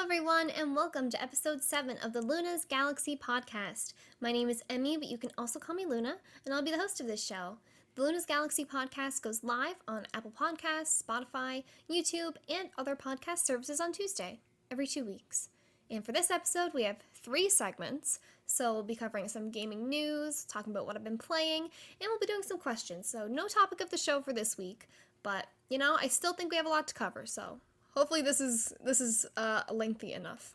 Hello, everyone, and welcome to episode 7 of the Luna's Galaxy podcast. My name is Emmy, but you can also call me Luna, and I'll be the host of this show. The Luna's Galaxy podcast goes live on Apple Podcasts, Spotify, YouTube, and other podcast services on Tuesday, every 2 weeks. And for this episode, we have 3 segments. So we'll be covering some gaming news, talking about what I've been playing, and we'll be doing some questions. So no topic of the show for this week, but, I still think we have a lot to cover, so hopefully this is lengthy enough.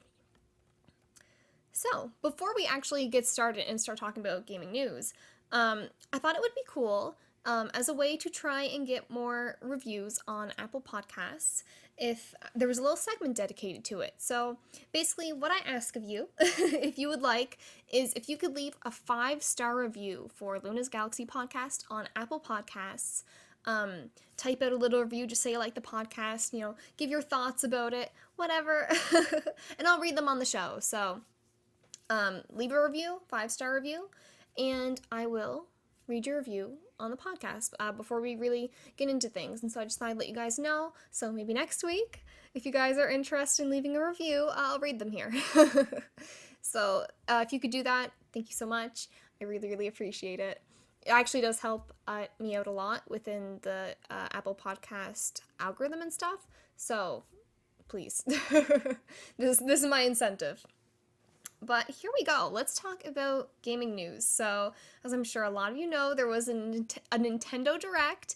So, before we actually get started and start talking about gaming news, I thought it would be cool, as a way to try and get more reviews on Apple Podcasts, if there was a little segment dedicated to it. So, basically, what I ask of you, if you would like, is if you could leave a 5-star review for Luna's Galaxy podcast on Apple Podcasts. Type out a little review, just say you like the podcast, give your thoughts about it, whatever, and I'll read them on the show. So, leave a review, 5-star review, and I will read your review on the podcast before we really get into things. And so I just thought I'd let you guys know. So maybe next week, if you guys are interested in leaving a review, I'll read them here. So if you could do that, thank you so much. I really, really appreciate it. It actually does help me out a lot within the Apple Podcast algorithm and stuff. So please, this is my incentive. But here we go. Let's talk about gaming news. So, as I'm sure a lot of you know, there was a Nintendo Direct.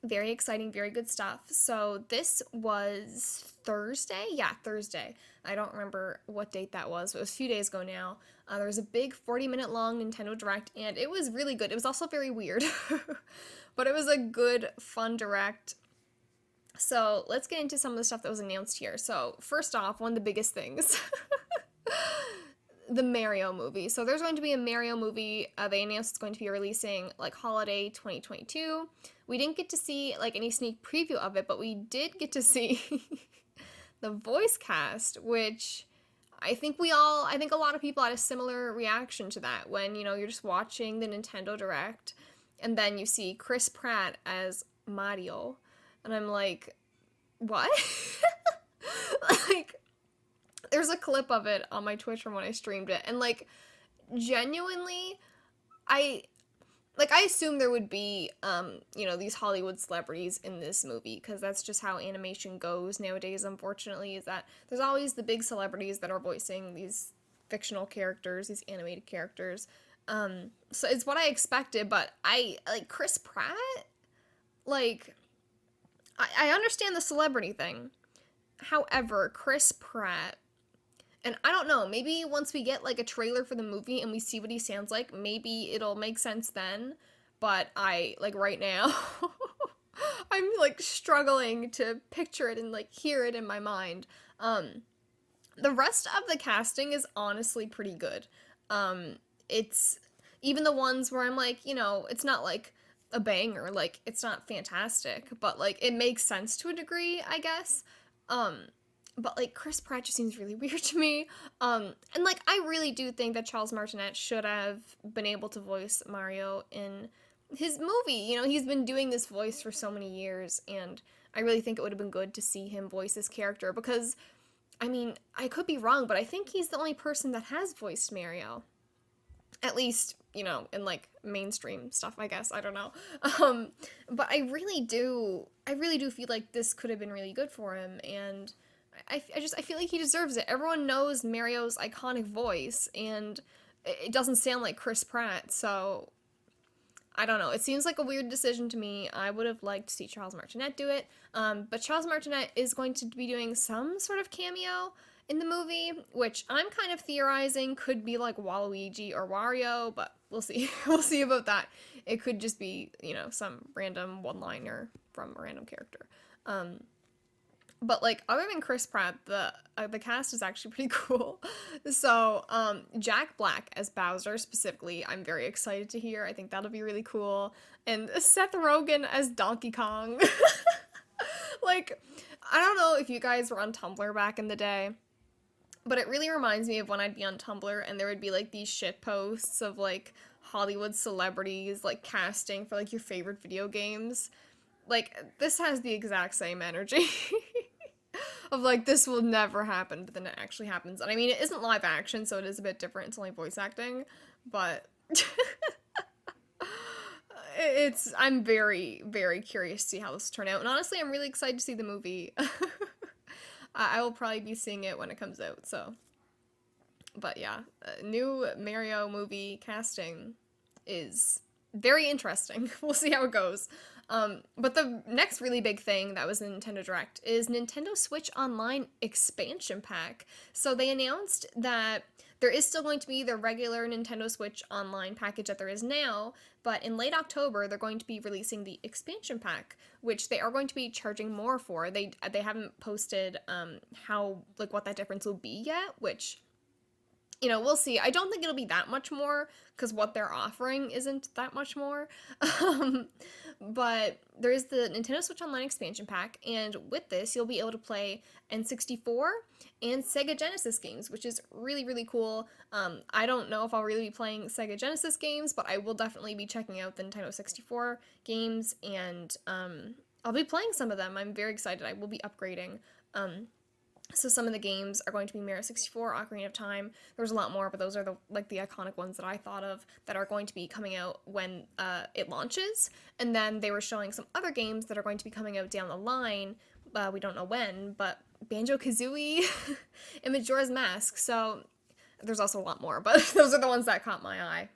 Very exciting, very good stuff. So this was Thursday? Yeah, Thursday. I don't remember what date that was, but it was a few days ago now. There was a big 40-minute long Nintendo Direct, and it was really good. It was also very weird, but it was a good, fun Direct. So let's get into some of the stuff that was announced here. So first off, one of the biggest things, the Mario movie. So there's going to be a Mario movie. They announced it's going to be releasing holiday 2022. We didn't get to see any sneak preview of it, but we did get to see the voice cast, which I think a lot of people had a similar reaction to that when, you're just watching the Nintendo Direct and then you see Chris Pratt as Mario. And I'm like, what? There's a clip of it on my Twitch from when I streamed it. And, genuinely, I assume there would be, these Hollywood celebrities in this movie, because that's just how animation goes nowadays, unfortunately, is that there's always the big celebrities that are voicing these fictional characters, these animated characters. So it's what I expected, but Chris Pratt, I understand the celebrity thing. However, Chris Pratt, and I don't know, maybe once we get a trailer for the movie and we see what he sounds like, maybe it'll make sense then. But right now, I'm struggling to picture it and hear it in my mind. The rest of the casting is honestly pretty good. It's even the ones where I'm it's not a banger, it's not fantastic, but it makes sense to a degree, I guess. But Chris Pratt just seems really weird to me. And I really do think that Charles Martinet should have been able to voice Mario in his movie. He's been doing this voice for so many years, and I really think it would have been good to see him voice this character, because I could be wrong, but I think he's the only person that has voiced Mario. At least, in mainstream stuff, I guess. I don't know. But I really do feel like this could have been really good for him, and I feel like he deserves it. Everyone knows Mario's iconic voice, and it doesn't sound like Chris Pratt, so I don't know. It seems like a weird decision to me. I would have liked to see Charles Martinet do it, but Charles Martinet is going to be doing some sort of cameo in the movie, which I'm kind of theorizing could be Waluigi or Wario, but we'll see. We'll see about that. It could just be, some random one-liner from a random character. But other than Chris Pratt, the cast is actually pretty cool. So, Jack Black as Bowser specifically, I'm very excited to hear. I think that'll be really cool. And Seth Rogen as Donkey Kong. I don't know if you guys were on Tumblr back in the day, but it really reminds me of when I'd be on Tumblr and there would be these shit posts of Hollywood celebrities casting for your favorite video games. This has the exact same energy. of like this will never happen, but then it actually happens. And I mean, it isn't live action, so it is a bit different. It's only voice acting, but I'm very, very curious to see how this will turn out. And honestly, I'm really excited to see the movie. I will probably be seeing it when it comes out, so. But yeah, new Mario movie casting is very interesting. We'll see how it goes. But the next really big thing that was in Nintendo Direct is Nintendo Switch Online expansion pack. So they announced that there is still going to be the regular Nintendo Switch Online package that there is now, but in late October they're going to be releasing the expansion pack, which they are going to be charging more for. They haven't posted how, like, what that difference will be yet, which, you know, we'll see. I don't think it'll be that much more because what they're offering isn't that much more. But there is the Nintendo Switch Online expansion pack, and with this, you'll be able to play N64 and Sega Genesis games, which is really, really cool. I don't know if I'll really be playing Sega Genesis games, but I will definitely be checking out the Nintendo 64 games, and I'll be playing some of them. I'm very excited. I will be upgrading. So some of the games are going to be Mario 64, Ocarina of Time. There's a lot more, but those are the iconic ones that I thought of that are going to be coming out when it launches. And then they were showing some other games that are going to be coming out down the line. We don't know when, but Banjo-Kazooie and Majora's Mask. So there's also a lot more, but those are the ones that caught my eye.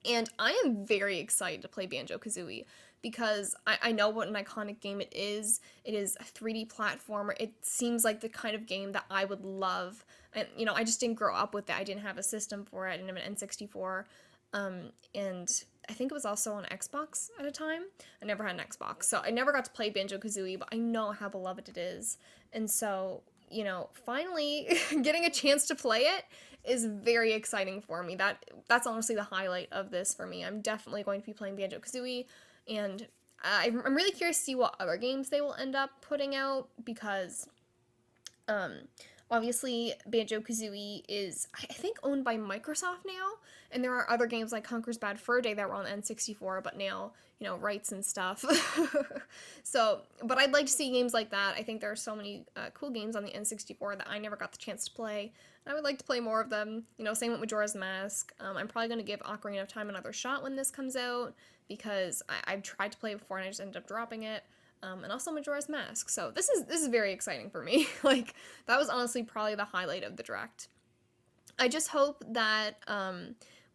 And I am very excited to play Banjo-Kazooie because I know what an iconic game it is. It is a 3D platformer. It seems like the kind of game that I would love. And, you know, I just didn't grow up with it. I didn't have a system for it. I didn't have an N64. And I think it was also on Xbox at a time. I never had an Xbox. So I never got to play Banjo-Kazooie, but I know how beloved it is. And so, you know, finally getting a chance to play it is very exciting for me. That's honestly the highlight of this for me. I'm definitely going to be playing Banjo-Kazooie, and I'm really curious to see what other games they will end up putting out, because obviously Banjo-Kazooie is, I think, owned by Microsoft now, and there are other games like Conker's Bad Fur Day that were on N64, but now, you know, rights and stuff. So, but I'd like to see games like that. I think there are so many cool games on the N64 that I never got the chance to play. I would like to play more of them. You know, same with Majora's Mask. I'm probably going to give Ocarina of Time another shot when this comes out, because I've tried to play it before and I just ended up dropping it. And also Majora's Mask. So this is very exciting for me. Like, that was honestly probably the highlight of the Direct. I just hope that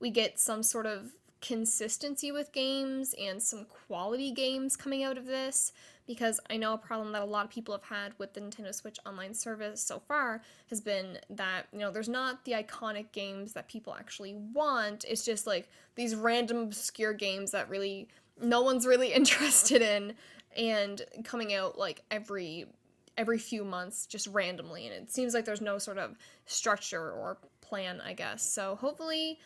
we get some sort of consistency with games and some quality games coming out of this, because I know a problem that a lot of people have had with the Nintendo Switch Online service so far has been that, you know, there's not the iconic games that people actually want. It's just like these random obscure games that really no one's really interested in, and coming out like every few months just randomly, and it seems like there's no sort of structure or plan, I guess. So hopefully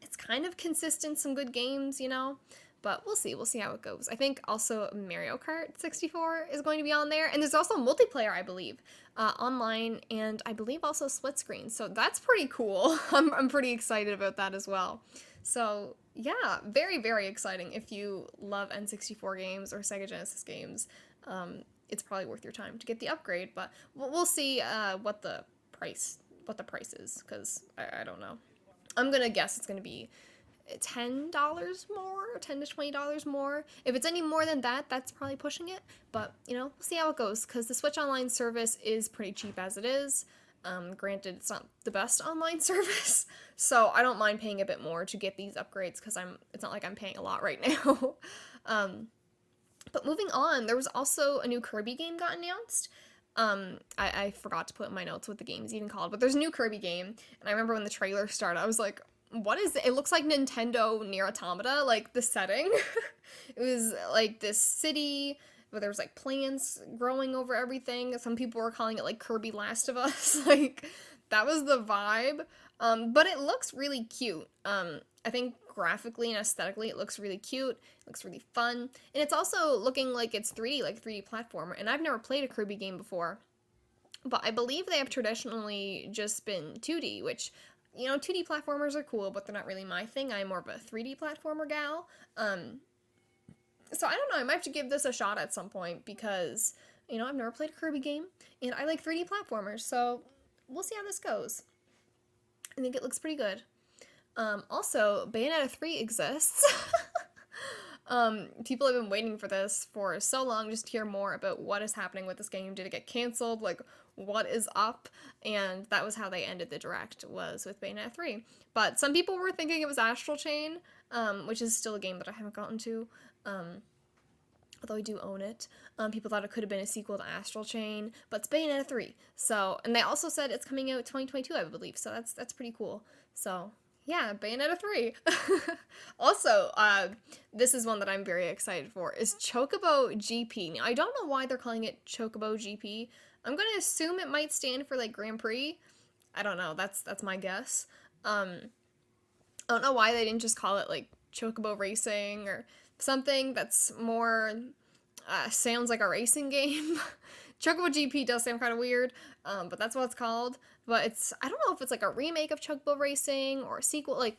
it's kind of consistent, some good games, you know, but we'll see how it goes. I think also Mario Kart 64 is going to be on there, and there's also multiplayer, I believe, online, and I believe also split screen, so that's pretty cool. I'm pretty excited about that as well. So yeah, very, very exciting. If you love N64 games or Sega Genesis games, it's probably worth your time to get the upgrade, but we'll see what the price is, because I don't know. I'm gonna guess it's gonna be $10 more, $10 to $20 more. If it's any more than that, that's probably pushing it. But, you know, we'll see how it goes, because the Switch Online service is pretty cheap as it is. Granted, it's not the best online service, so I don't mind paying a bit more to get these upgrades, because it's not like I'm paying a lot right now. But moving on, there was also a new Kirby game got announced. I forgot to put in my notes what the game is even called, but there's a new Kirby game, and I remember when the trailer started, I was like, what is it? It looks like Nintendo Nier Automata, like the setting. It was like this city where there was like plants growing over everything. Some people were calling it like Kirby Last of Us. Like, that was the vibe. But it looks really cute. I think graphically and aesthetically it looks really cute. It looks really fun. And it's also looking like it's 3D, like 3D platformer. And I've never played a Kirby game before. But I believe they have traditionally just been 2D, which, you know, 2D platformers are cool, but they're not really my thing. I'm more of a 3D platformer gal. So I don't know, I might have to give this a shot at some point, because You know, I've never played a Kirby game, and I like 3D platformers, so we'll see how this goes. I think it looks pretty good. Also, Bayonetta 3 exists. People have been waiting for this for so long just to hear more about what is happening with this game. Did it get canceled? Like, what is up? And that was how they ended the direct, was with Bayonetta 3. But some people were thinking it was Astral Chain, which is still a game that I haven't gotten to, although I do own it. People thought it could have been a sequel to Astral Chain, but it's Bayonetta 3. So, and they also said it's coming out 2022, I believe, so that's pretty cool. So, yeah, Bayonetta 3. Also, this is one that I'm very excited for, is Chocobo GP. Now, I don't know why they're calling it Chocobo GP. I'm gonna assume it might stand for, like, Grand Prix. I don't know, that's my guess. I don't know why they didn't just call it, like, Chocobo Racing or something that's more, sounds like a racing game. Chocobo GP does sound kind of weird, but that's what it's called. But I don't know if it's like a remake of Chocobo Racing or a sequel. Like,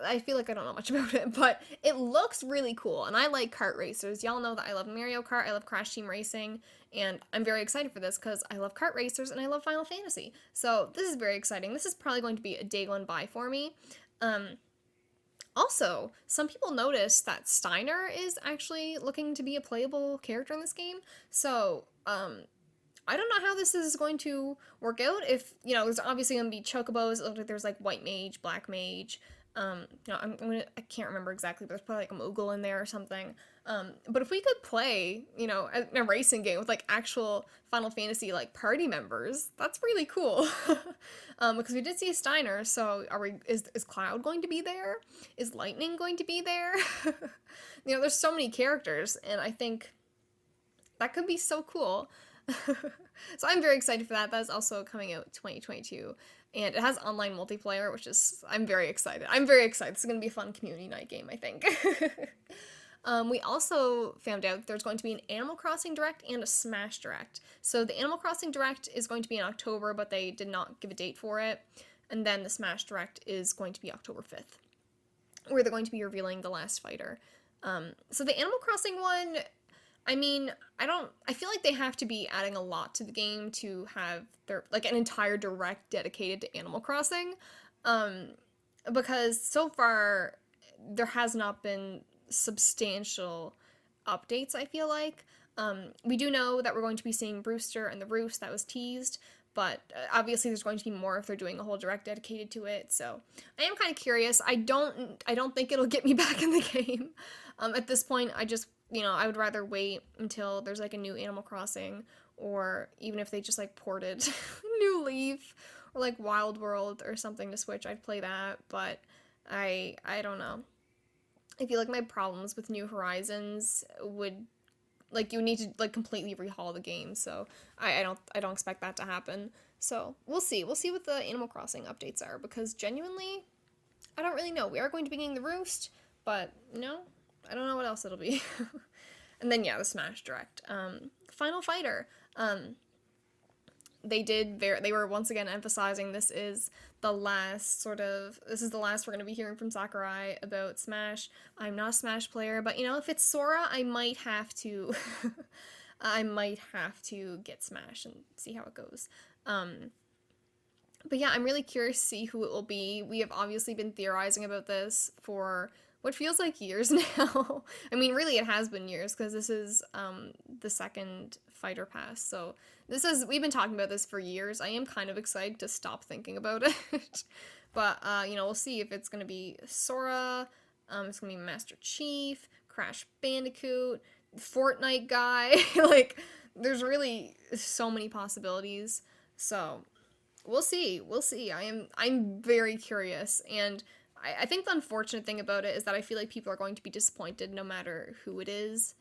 I feel like I don't know much about it, but it looks really cool, and I like kart racers. Y'all know that I love Mario Kart, I love Crash Team Racing, and I'm very excited for this because I love kart racers and I love Final Fantasy. So this is very exciting. This is probably going to be a day one buy for me. Also, some people noticed that Steiner is actually looking to be a playable character in this game. So, I don't know how this is going to work out. If, you know, there's obviously going to be chocobos. It looks like there's like white mage, black mage. You know, I can't remember exactly, but there's probably like a Moogle in there or something. But if we could play, you know, a racing game with like actual Final Fantasy like party members, that's really cool. Because we did see Steiner, so is Cloud going to be there? Is Lightning going to be there? You know, there's so many characters, and I think that could be so cool. So I'm very excited for that. That's also coming out 2022. And it has online multiplayer, which is, I'm very excited. I'm very excited. This is going to be a fun community night game, I think. We also found out there's going to be an Animal Crossing Direct and a Smash Direct. So the Animal Crossing Direct is going to be in October, but they did not give a date for it. And then the Smash Direct is going to be October 5th, where they're going to be revealing the last fighter. So the Animal Crossing one, I mean, I feel like they have to be adding a lot to the game to have like an entire direct dedicated to Animal Crossing. Because so far there has not been substantial updates, I feel like. We do know that we're going to be seeing Brewster and the Roost, that was teased, but obviously there's going to be more if they're doing a whole direct dedicated to it, so I am kind of curious. I don't think it'll get me back in the game. At this point, you know, I would rather wait until there's like a new Animal Crossing, or even if they just like ported New Leaf or like Wild World or something to Switch, I'd play that, but I don't know. I feel like my problems with New Horizons would, like, you need to like completely rehaul the game, so I don't expect that to happen. So we'll see what the Animal Crossing updates are, because genuinely I don't really know. We are going to be getting the Roost, but no, I don't know what else it'll be. And then yeah, the Smash Direct. Final Fighter. They were once again emphasizing this is the last we're going to be hearing from Sakurai about Smash. I'm not a Smash player, but you know, if it's Sora, I might have to I might have to get Smash and see how it goes. But yeah, I'm really curious to see who it will be. We have obviously been theorizing about this for what feels like years now. I mean, really, it has been years, because this is the second Fighter Pass. So we've been talking about this for years. I am kind of excited to stop thinking about it. But, you know, we'll see if it's going to be Sora, it's going to be Master Chief, Crash Bandicoot, Fortnite guy. Like, there's really so many possibilities. So we'll see. I'm very curious, and I think the unfortunate thing about it is that I feel like people are going to be disappointed no matter who it is,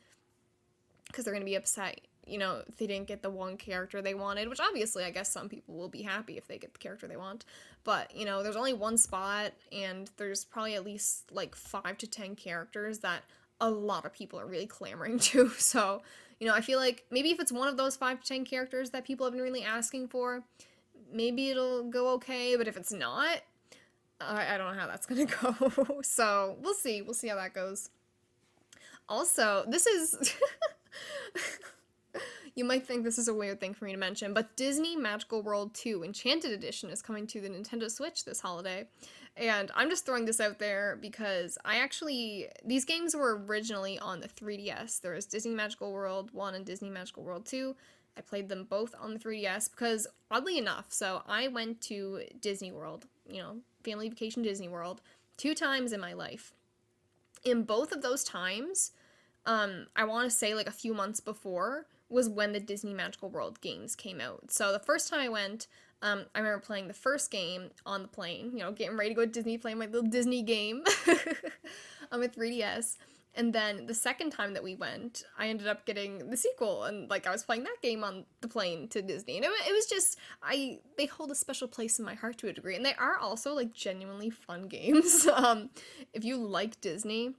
because they're going to be upset, you know, if they didn't get the one character they wanted, which obviously I guess some people will be happy if they get the character they want, but, you know, there's only one spot, and there's probably at least, like, 5 to 10 characters that a lot of people are really clamoring to, so, you know, I feel like maybe if it's one of those 5 to 10 characters that people have been really asking for, maybe it'll go okay, but if it's not, I don't know how that's gonna go. So we'll see how that goes. Also, this is You might think this is a weird thing for me to mention, but Disney Magical World 2 Enchanted Edition is coming to the Nintendo Switch this holiday. And I'm just throwing this out there because these games were originally on the 3DS. There was Disney Magical World 1 and Disney Magical World 2. I played them both on the 3DS because, oddly enough, so I went to Disney World, family vacation Disney World, 2 times in my life. In both of those times, I want to say like a few months before was when the Disney Magical World games came out. So the first time I went, I remember playing the first game on the plane, getting ready to go to Disney, playing my little Disney game on my 3DS. And then the second time that we went, I ended up getting the sequel, and I was playing that game on the plane to Disney, and it was just, they hold a special place in my heart to a degree, and they are also genuinely fun games. If you like Disney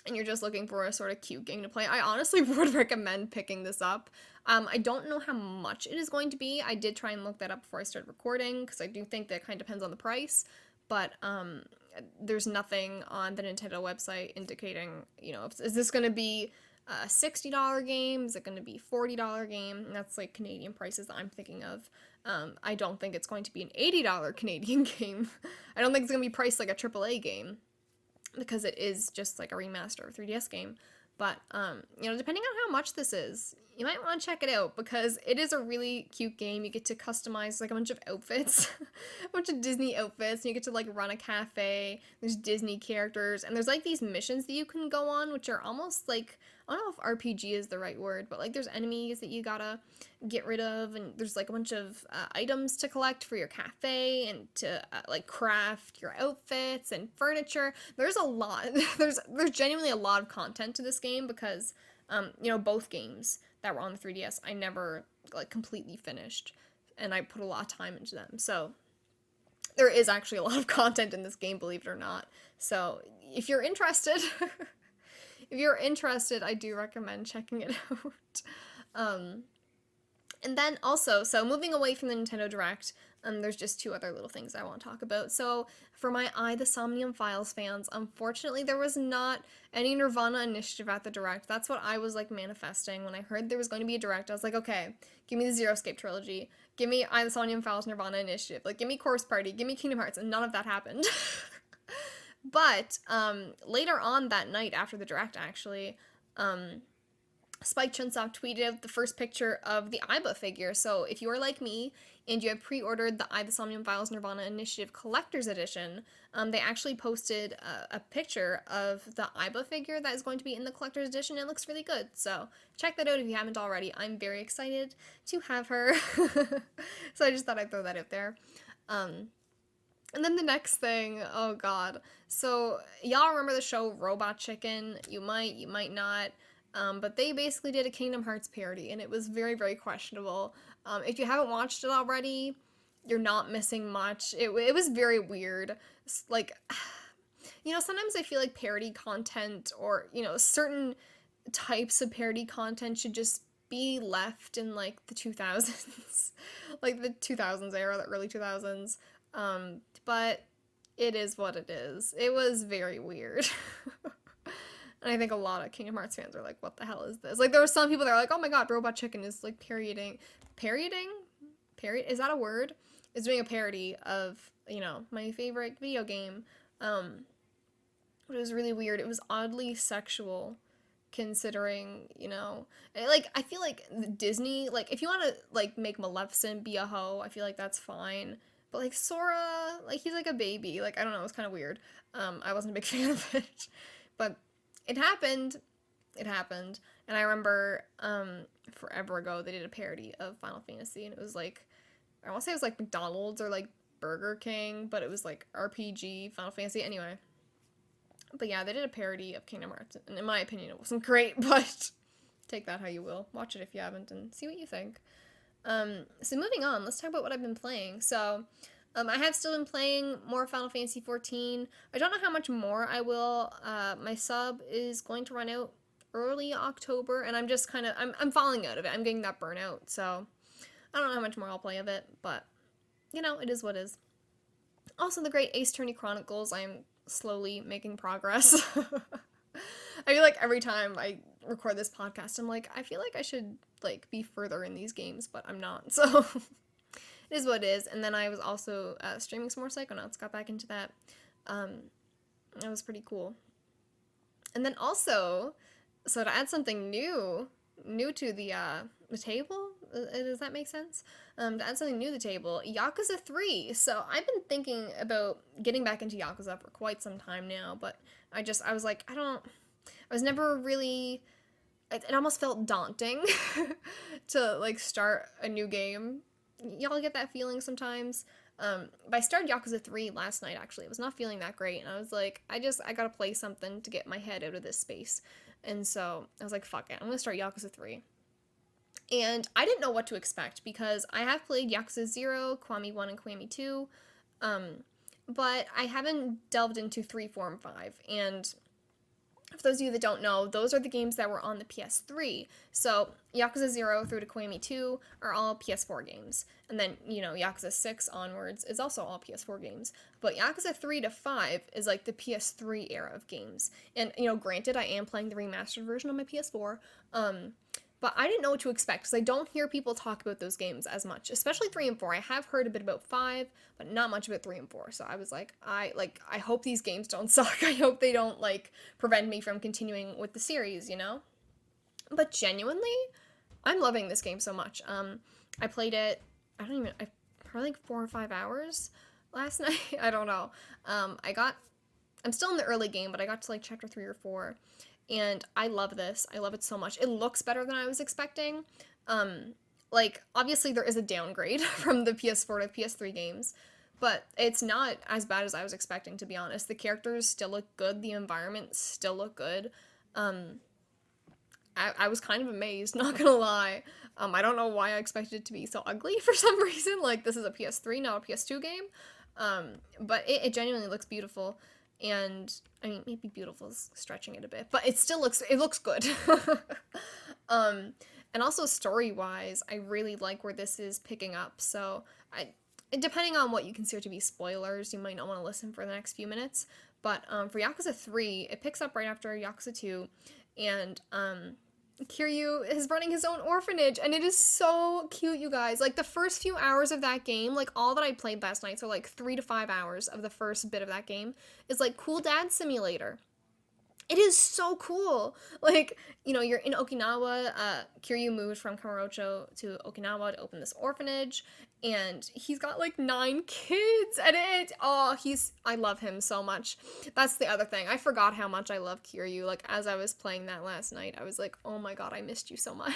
and you're just looking for a sort of cute game to play, I honestly would recommend picking this up. I don't know how much it is going to be. I did try and look that up before I started recording, because I do think that kind of depends on the price, but there's nothing on the Nintendo website indicating, is this going to be a $60 game? Is it going to be a $40 game? And that's Canadian prices that I'm thinking of. I don't think it's going to be an $80 Canadian game. I don't think it's going to be priced like a AAA game, because it is just a remaster of a 3DS game. But, depending on how much this is, you might want to check it out, because it is a really cute game. You get to customize a bunch of outfits, a bunch of Disney outfits, and you get to run a cafe. There's Disney characters, and there's these missions that you can go on, which are almost I don't know if RPG is the right word, but there's enemies that you gotta get rid of, and there's a bunch of items to collect for your cafe, and to craft your outfits and furniture. There's a lot. There's genuinely a lot of content to this game, because both games that were on the 3DS I never completely finished, and I put a lot of time into them. So there is actually a lot of content in this game, believe it or not. So if you're interested, I do recommend checking it out. And then also, so moving away from the Nintendo Direct, there's just 2 other little things I want to talk about. So for my the Somnium Files fans, unfortunately there was not any Nirvana initiative at the Direct. That's what I was manifesting when I heard there was going to be a Direct. I was like, okay, give me the Zero Escape trilogy, give me the Somnium Files Nirvana initiative, give me Corpse Party, give me Kingdom Hearts, and none of that happened. But later on that night after the Direct, actually, Spike Chunsoft tweeted out the first picture of the Aiba figure. So if you are like me and you have pre-ordered the Aiba Somnium Files Nirvana Initiative Collector's Edition, they actually posted a picture of the Aiba figure that is going to be in the Collector's Edition. It looks really good. So check that out if you haven't already. I'm very excited to have her. So I just thought I'd throw that out there. And then the next thing, oh god. So y'all remember the show Robot Chicken? You might not. But they basically did a Kingdom Hearts parody, and it was very, very questionable. If you haven't watched it already, you're not missing much. It was very weird. Sometimes I feel like parody content, or, certain types of parody content should just be left in, the 2000s. The 2000s era, the early 2000s. But it is what it is. It was very weird. And I think a lot of Kingdom Hearts fans are like, what the hell is this? There were some people that are like, oh my god, Robot Chicken is parodying? Is that a word? Is doing a parody of, my favorite video game. But it was really weird. It was oddly sexual, considering, I feel like Disney, if you want to, make Maleficent be a hoe, I feel like that's fine. But, Sora, he's a baby. I don't know, it was kind of weird. I wasn't a big fan of it. But it happened. And I remember, forever ago, they did a parody of Final Fantasy, and it was I want to say it was McDonald's or Burger King, but it was RPG, Final Fantasy, anyway. But yeah, they did a parody of Kingdom Hearts, and in my opinion, it wasn't great, but take that how you will. Watch it if you haven't, and see what you think. So moving on, let's talk about what I've been playing. So, I have still been playing more Final Fantasy XIV. I don't know how much more I will. My sub is going to run out early October, and I'm just I'm falling out of it. I'm getting that burnout, so I don't know how much more I'll play of it, but, it is what it is. Also, the Great Ace Attorney Chronicles, I'm slowly making progress. I feel like every time I record this podcast, I'm like, I feel like I should, like, be further in these games, but I'm not, so it is what it is. And then I was also streaming some more Psychonauts, got back into that. That was pretty cool. And then also, so to add something new to the table, does that make sense? To add something new to the table, Yakuza 3. So I've been thinking about getting back into Yakuza for quite some time now, but I was like, I was never really, it almost felt daunting to, like, start a new game. Y'all get that feeling sometimes? But I started Yakuza 3 last night, actually. I was not feeling that great, and I was like, I gotta play something to get my head out of this space. And so I was like, fuck it, I'm gonna start Yakuza 3. And I didn't know what to expect, because I have played Yakuza 0, Kiwami 1, and Kiwami 2, but I haven't delved into 3, 4, and 5, and for those of you that don't know, those are the games that were on the PS3. So Yakuza 0 through to Kiwami 2 are all PS4 games. And then, Yakuza 6 onwards is also all PS4 games. But Yakuza 3 to 5 is like the PS3 era of games. And, granted, I am playing the remastered version on my PS4. But I didn't know what to expect, because I don't hear people talk about those games as much, especially 3 and 4. I have heard a bit about 5, but not much about 3 and 4. So I was like, I hope these games don't suck. I hope they don't, like, prevent me from continuing with the series, But genuinely, I'm loving this game so much. I played it, probably like 4 or 5 hours last night. I don't know. I'm still in the early game, but I got to, like, chapter 3 or 4. And I love this. I love it so much. It looks better than I was expecting. Obviously there is a downgrade from the PS4 to PS3 games, but it's not as bad as I was expecting, to be honest. The characters still look good. The environments still look good. I was kind of amazed, not gonna lie. I don't know why I expected it to be so ugly for some reason. Like, this is a PS3, not a PS2 game. But it genuinely looks beautiful. And, I mean, maybe beautiful is stretching it a bit, but it looks good. And also story-wise, I really like where this is picking up, so depending on what you consider to be spoilers, you might not want to listen for the next few minutes, but for Yakuza 3, it picks up right after Yakuza 2, and Kiryu is running his own orphanage, and it is so cute, you guys. Like, the first few hours of that game, like, all that I played last night, so, like, 3 to 5 hours of the first bit of that game, is, like, Cool Dad Simulator. It is so cool. Like, you're in Okinawa. Kiryu moved from Kamurocho to Okinawa to open this orphanage, and he's got, like, 9 kids, and I love him so much. That's the other thing. I forgot how much I love Kiryu. Like, as I was playing that last night, I was like, oh my god, I missed you so much.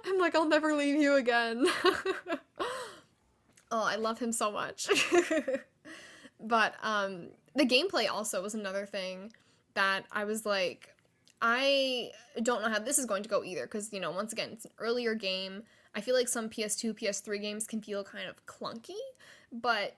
I'm like, I'll never leave you again. Oh, I love him so much. But, the gameplay also was another thing that I was like, I don't know how this is going to go either, because, once again, it's an earlier game. I feel like some PS2, PS3 games can feel kind of clunky, but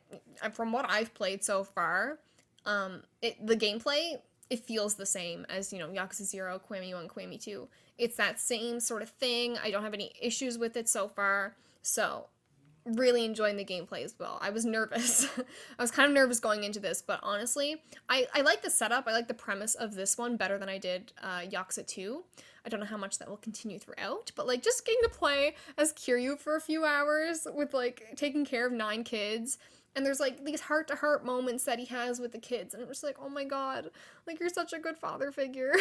from what I've played so far, the gameplay, it feels the same as, Yakuza 0, Kiwami 1, Kiwami 2. It's that same sort of thing. I don't have any issues with it so far, so really enjoying the gameplay as well. I was nervous. I was kind of nervous going into this, but honestly, I like the setup. I like the premise of this one better than I did Yakuza 2. I don't know how much that will continue throughout, but, like, just getting to play as Kiryu for a few hours with, like, taking care of 9 kids, and there's, like, these heart-to-heart moments that he has with the kids, and I'm just like, oh my god, like, you're such a good father figure.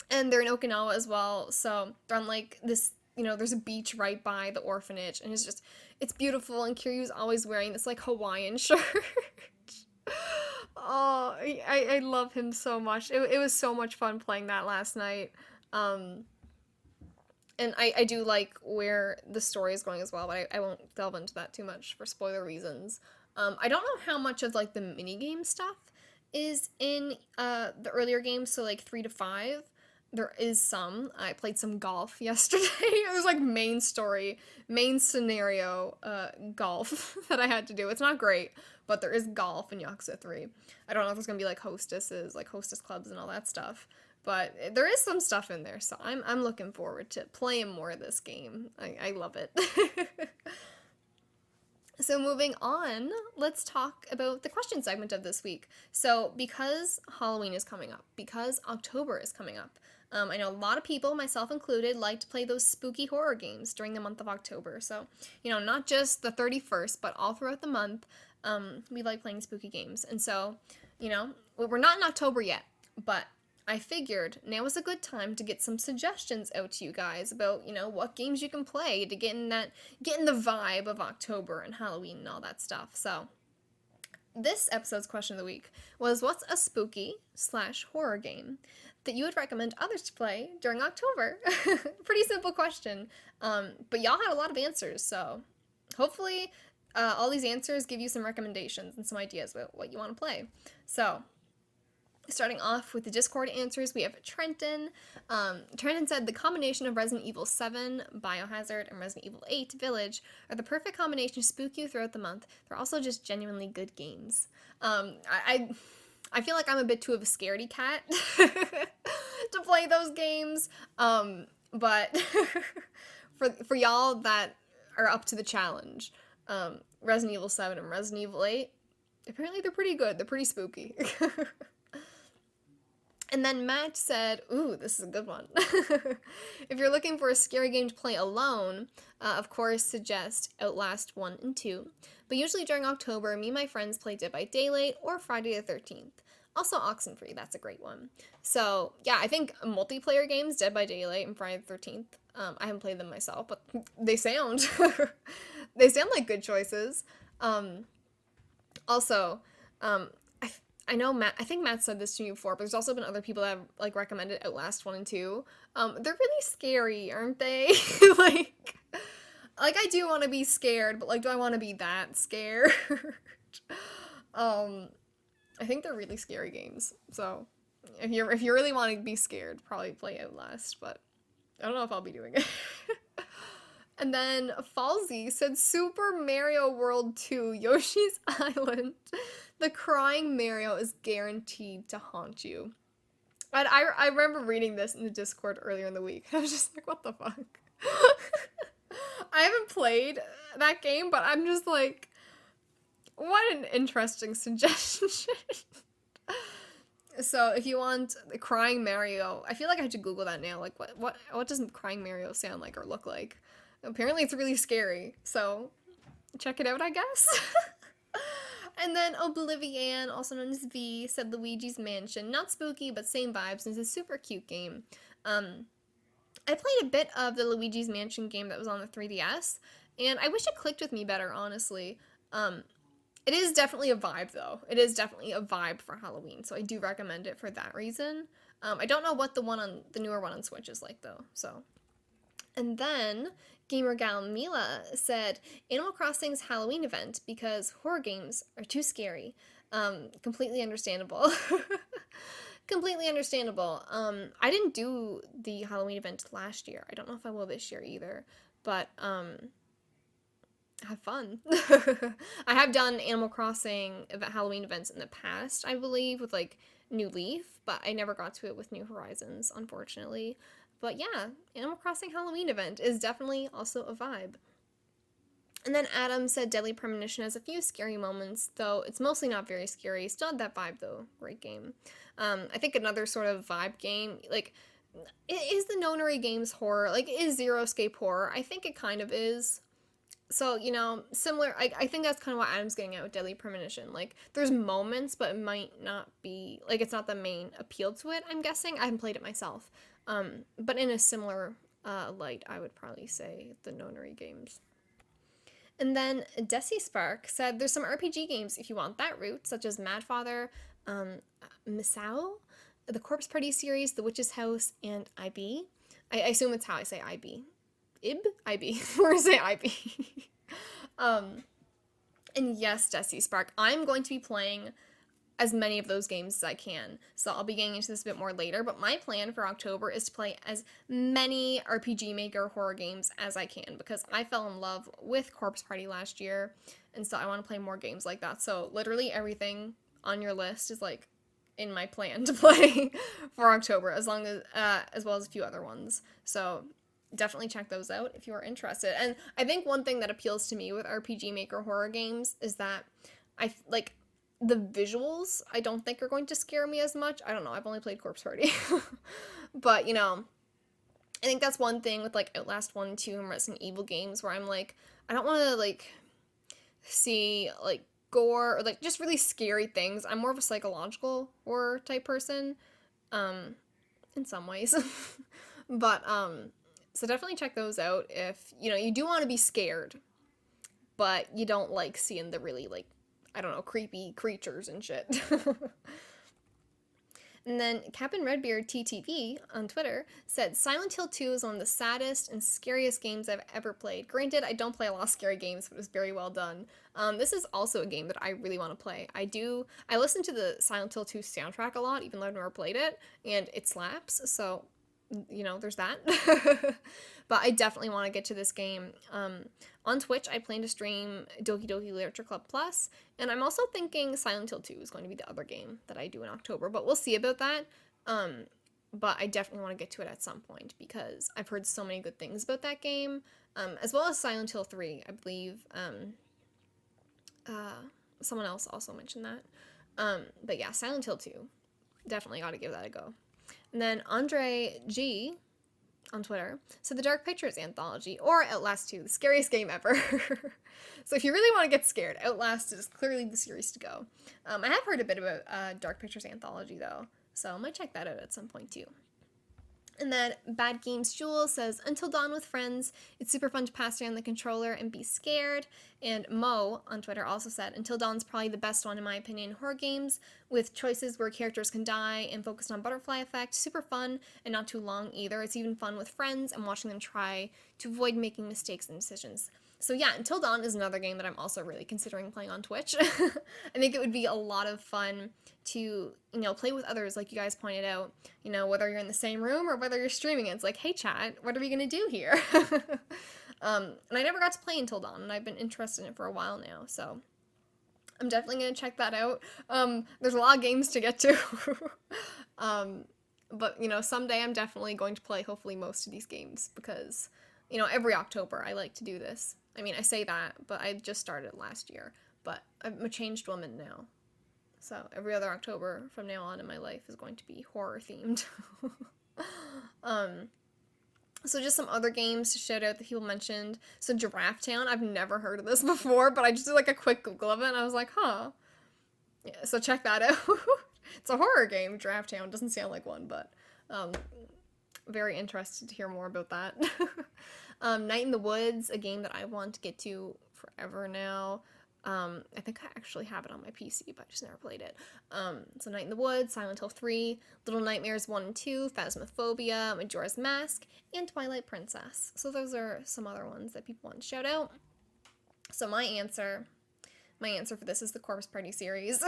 And they're in Okinawa as well, so they're on, like, this, there's a beach right by the orphanage, and it's beautiful, and Kiryu's always wearing this, like, Hawaiian shirt. Oh, I love him so much. It was so much fun playing that last night. And I do like where the story is going as well, but I won't delve into that too much for spoiler reasons. I don't know how much of, like, the minigame stuff is in the earlier games, so, like, 3 to 5. There is some. I played some golf yesterday. It was, like, main story, main scenario golf that I had to do. It's not great, but there is golf in Yakuza 3. I don't know if there's gonna be, like, hostesses, like, hostess clubs and all that stuff, but there is some stuff in there, so I'm looking forward to playing more of this game. I love it. So moving on, let's talk about the question segment of this week. So because Halloween is coming up, because October is coming up, I know a lot of people, myself included, like to play those spooky horror games during the month of October. So, not just the 31st, but all throughout the month, we like playing spooky games. And so, we're not in October yet, but I figured now was a good time to get some suggestions out to you guys about, what games you can play to get in the vibe of October and Halloween and all that stuff. So, this episode's question of the week was, what's a spooky/horror game that you would recommend others to play during October? Pretty simple question. But y'all had a lot of answers, so hopefully all these answers give you some recommendations and some ideas about what you want to play. So, starting off with the Discord answers, we have Trenton. Trenton said the combination of Resident Evil 7, Biohazard, and Resident Evil 8, Village are the perfect combination to spook you throughout the month. They're also just genuinely good games. I feel like I'm a bit too of a scaredy cat to play those games, but for y'all that are up to the challenge, Resident Evil 7 and Resident Evil 8, apparently they're pretty good. They're pretty spooky. And then Matt said, ooh, this is a good one. If you're looking for a scary game to play alone, of course, suggest Outlast 1 and 2. But usually during October, me and my friends play Dead by Daylight or Friday the 13th. Also Oxenfree, that's a great one. So, yeah, I think multiplayer games, Dead by Daylight and Friday the 13th, I haven't played them myself, but they sound like good choices. Also, I know I think Matt said this to me before, but there's also been other people that have recommended Outlast 1 and 2. They're really scary, aren't they? like I do want to be scared, but do I want to be that scared? I think they're really scary games. So if you really want to be scared, probably play Outlast, but I don't know if I'll be doing it. And then Falsey said Super Mario World 2, Yoshi's Island. The crying Mario is guaranteed to haunt you. And I remember reading this in the Discord earlier in the week. I was just like, what the fuck? I haven't played that game, but I'm just like, what an interesting suggestion. So if you want the crying Mario, I feel like I have to Google that now. Like, what does crying Mario sound like or look like? Apparently it's really scary, so check it out, I guess. And then Oblivion, also known as V, said Luigi's Mansion. Not spooky, but same vibes, and it's a super cute game. I played a bit of the Luigi's Mansion game that was on the 3DS, and I wish it clicked with me better, honestly. It is definitely a vibe, though. It is definitely a vibe for Halloween, so I do recommend it for that reason. I don't know what the newer one on Switch is like, though, so. And then Gamer Gal Mila said Animal Crossing's Halloween event because horror games are too scary. Completely understandable. Completely understandable. I didn't do the Halloween event last year. I don't know if I will this year either, but have fun. I have done Animal Crossing Halloween events in the past, I believe, with New Leaf, but I never got to it with New Horizons, unfortunately. But yeah, Animal Crossing Halloween event is definitely also a vibe. And then Adam said Deadly Premonition has a few scary moments, though it's mostly not very scary. Still had that vibe, though. Great game. I think another sort of vibe game, is the Nonary Games horror? Is Zero Escape horror? I think it kind of is. So, similar, I think that's kind of what Adam's getting at with Deadly Premonition. There's moments, but it might not be, it's not the main appeal to it, I'm guessing. I haven't played it myself. But in a similar light, I would probably say the Nonary Games. And then Desi Spark said there's some RPG games if you want that route, such as Mad Father, Misao, the Corpse Party series, The Witch's House, and IB. I assume it's how I say IB. IB. We're gonna say IB. And yes, Desi Spark, I'm going to be playing as many of those games as I can. So I'll be getting into this a bit more later, but my plan for October is to play as many RPG Maker horror games as I can, because I fell in love with Corpse Party last year, and so I want to play more games like that. So literally everything on your list is in my plan to play for October, as well as a few other ones. So definitely check those out if you are interested. And I think one thing that appeals to me with RPG Maker horror games is that like the visuals I don't think are going to scare me as much. I don't know, I've only played Corpse Party. But, I think that's one thing with like Outlast 1 and 2 and Resident Evil games where I'm like, I don't want to like see like gore or like just really scary things. I'm more of a psychological horror type person, in some ways. But so definitely check those out if you do want to be scared, but you don't like seeing the really like, I don't know, creepy creatures and shit. And then Captain Redbeard TTV on Twitter said, Silent Hill 2 is one of the saddest and scariest games I've ever played. Granted, I don't play a lot of scary games, but it was very well done. This is also a game that I really want to play. I listen to the Silent Hill 2 soundtrack a lot, even though I've never played it, and it slaps, so, there's that. But I definitely want to get to this game. On Twitch, I plan to stream Doki Doki Literature Club Plus, and I'm also thinking Silent Hill 2 is going to be the other game that I do in October, but we'll see about that. But I definitely want to get to it at some point, because I've heard so many good things about that game, as well as Silent Hill 3, I believe. Someone else also mentioned that. But yeah, Silent Hill 2, definitely got to give that a go. And then Andre G on Twitter, so the Dark Pictures anthology, or Outlast 2, the scariest game ever. So if you really want to get scared, Outlast is clearly the series to go. I have heard a bit about Dark Pictures anthology, though, so I might check that out at some point, too. And then Bad Games Jewel says, Until Dawn with friends, it's super fun to pass around the controller and be scared. And Mo on Twitter also said, Until Dawn's probably the best one in my opinion in horror games, with choices where characters can die and focused on butterfly effect. Super fun and not too long either. It's even fun with friends and watching them try to avoid making mistakes and decisions. So yeah, Until Dawn is another game that I'm also really considering playing on Twitch. I think it would be a lot of fun to, play with others, like you guys pointed out, whether you're in the same room or whether you're streaming it. It's like, hey chat, what are we gonna do here? And I never got to play Until Dawn, and I've been interested in it for a while now, so I'm definitely gonna check that out. There's a lot of games to get to. But, someday I'm definitely going to play, hopefully, most of these games, because, every October I like to do this. I mean, I say that, but I just started last year. But I'm a changed woman now. So every other October from now on in my life is going to be horror themed. So just some other games to shout out that people mentioned. So Giraffe Town, I've never heard of this before, but I just did like a quick Google of it and I was like, huh. Yeah, so check that out. It's a horror game, Giraffe Town. Doesn't sound like one, but very interested to hear more about that. Night in the Woods, a game that I want to get to forever now. I think I actually have it on my PC, but I just never played it. So Night in the Woods, Silent Hill 3, Little Nightmares 1 and 2, Phasmophobia, Majora's Mask, and Twilight Princess. So those are some other ones that people want to shout out. So my answer for this is the Corpse Party series.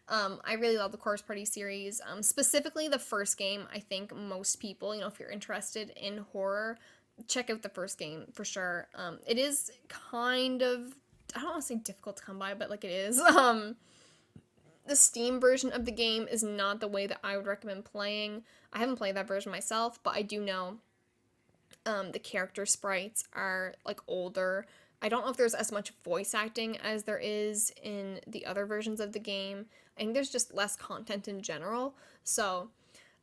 I really love the Corpse Party series. Specifically the first game. I think most people, if you're interested in horror, check out the first game for sure. It is kind of, I don't want to say difficult to come by, but like it is. The Steam version of the game is not the way that I would recommend playing. I haven't played that version myself, but I do know the character sprites are like older. I don't know if there's as much voice acting as there is in the other versions of the game. I think there's just less content in general. So,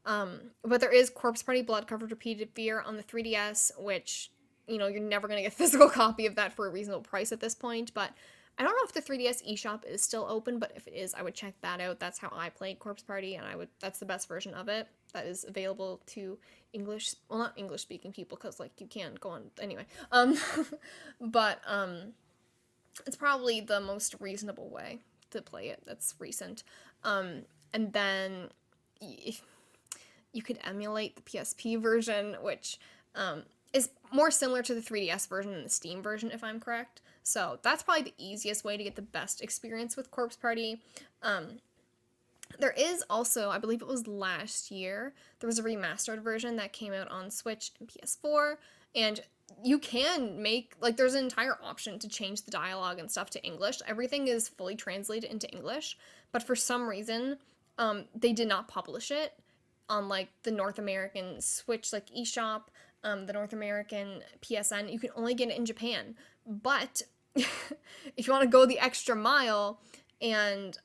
but there is Corpse Party Blood Covered Repeated Fear on the 3DS, which, you're never going to get a physical copy of that for a reasonable price at this point, but I don't know if the 3DS eShop is still open, but if it is, I would check that out. That's how I played Corpse Party, and that's the best version of it that is available to not English-speaking people, because, like, you can't go on, anyway. But, it's probably the most reasonable way to play it that's recent. And then, if you could emulate the PSP version, which, is more similar to the 3DS version than the Steam version, if I'm correct. So that's probably the easiest way to get the best experience with Corpse Party. There is also, I believe it was last year, there was a remastered version that came out on Switch and PS4, and you can make, like, there's an entire option to change the dialogue and stuff to English. Everything is fully translated into English, but for some reason, they did not publish it on, like, the North American Switch, like, eShop. the North American PSN, you can only get it in Japan. But if you want to go the extra mile and,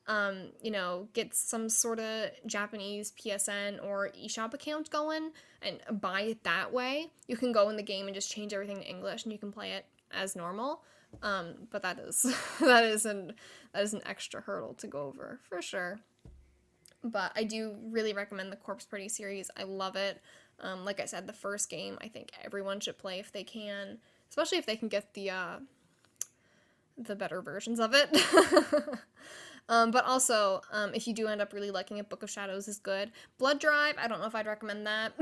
get some sort of Japanese PSN or eShop account going and buy it that way, you can go in the game and just change everything to English and you can play it as normal. But that is that is an extra hurdle to go over for sure. But I do really recommend the Corpse Party series. I love it. Like I said, the first game I think everyone should play if they can, especially if they can get the better versions of it. But also, if you do end up really liking it, Book of Shadows is good. Blood Drive, I don't know if I'd recommend that.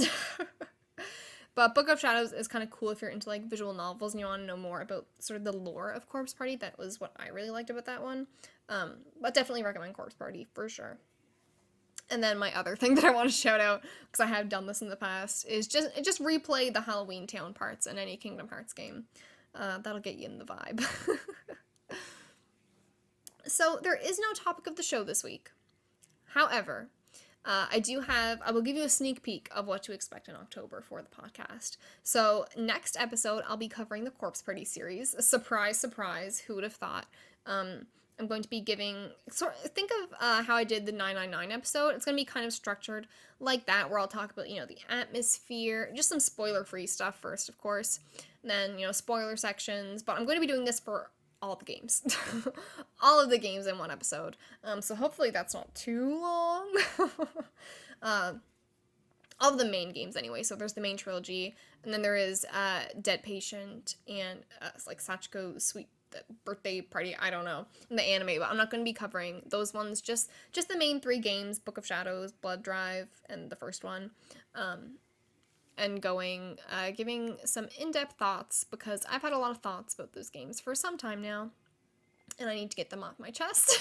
But Book of Shadows is kind of cool if you're into like visual novels and you want to know more about sort of the lore of Corpse Party. That was what I really liked about that one. But definitely recommend Corpse Party for sure. And then my other thing that I want to shout out, because I have done this in the past, is just replay the Halloween Town parts in any Kingdom Hearts game. That'll get you in the vibe. So there is no topic of the show this week. However, I will give you a sneak peek of what to expect in October for the podcast. So next episode, I'll be covering the Corpse Party series. Surprise, surprise, who would have thought? I'm going to be think of how I did the 999 episode. It's going to be kind of structured like that, where I'll talk about, the atmosphere, just some spoiler-free stuff first, of course, and then, spoiler sections, but I'm going to be doing this for all the games. All of the games in one episode. So hopefully that's not too long. All of the main games anyway. So there's the main trilogy, and then there is Dead Patient and like Sachiko's Sweet Birthday Party, I don't know, in the anime, but I'm not going to be covering those ones, just the main 3 games, Book of Shadows, Blood Drive, and the first one. And giving some in-depth thoughts, because I've had a lot of thoughts about those games for some time now, and I need to get them off my chest.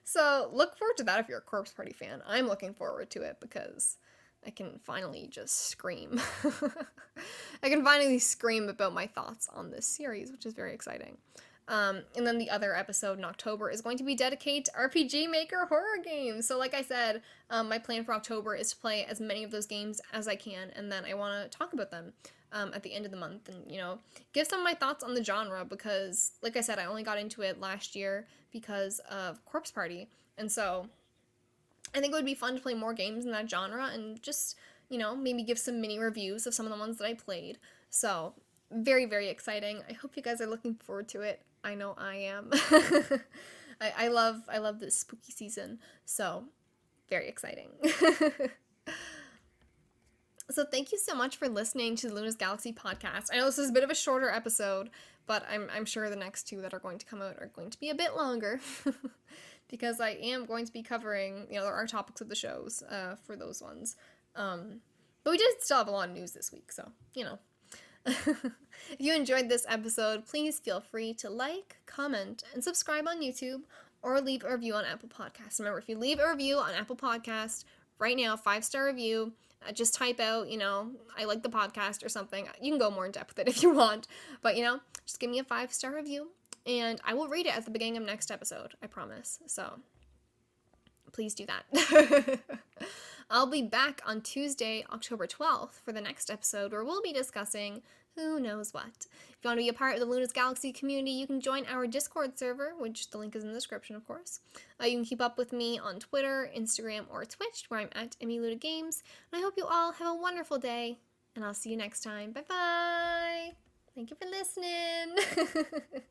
So look forward to that if you're a Corpse Party fan. I'm looking forward to it because I can finally just scream. I can finally scream about my thoughts on this series, which is very exciting. And then the other episode in October is going to be dedicated to RPG Maker horror games. So like I said, my plan for October is to play as many of those games as I can, and then I want to talk about them at the end of the month and, give some of my thoughts on the genre, because, like I said, I only got into it last year because of Corpse Party, and so I think it would be fun to play more games in that genre and just, maybe give some mini reviews of some of the ones that I played. So, very, very exciting. I hope you guys are looking forward to it. I know I am. I love this spooky season, so very exciting. So thank you so much for listening to the Luna's Galaxy podcast. I know this is a bit of a shorter episode, but I'm sure the next 2 that are going to come out are going to be a bit longer, because I am going to be covering, there are topics of the shows for those ones. But we did still have a lot of news this week, so, If you enjoyed this episode, please feel free to like, comment, and subscribe on YouTube, or leave a review on Apple Podcasts. Remember, if you leave a review on Apple Podcasts right now, 5-star review, just type out, I like the podcast or something. You can go more in depth with it if you want, but, just give me a 5-star review, and I will read it at the beginning of next episode, I promise. So, please do that. I'll be back on Tuesday, October 12th for the next episode, where we'll be discussing who knows what. If you want to be a part of the Luna's Galaxy community, you can join our Discord server, which the link is in the description, of course. You can keep up with me on Twitter, Instagram, or Twitch, where I'm at EmiLunaGames. And I hope you all have a wonderful day, and I'll see you next time. Bye-bye! Thank you for listening!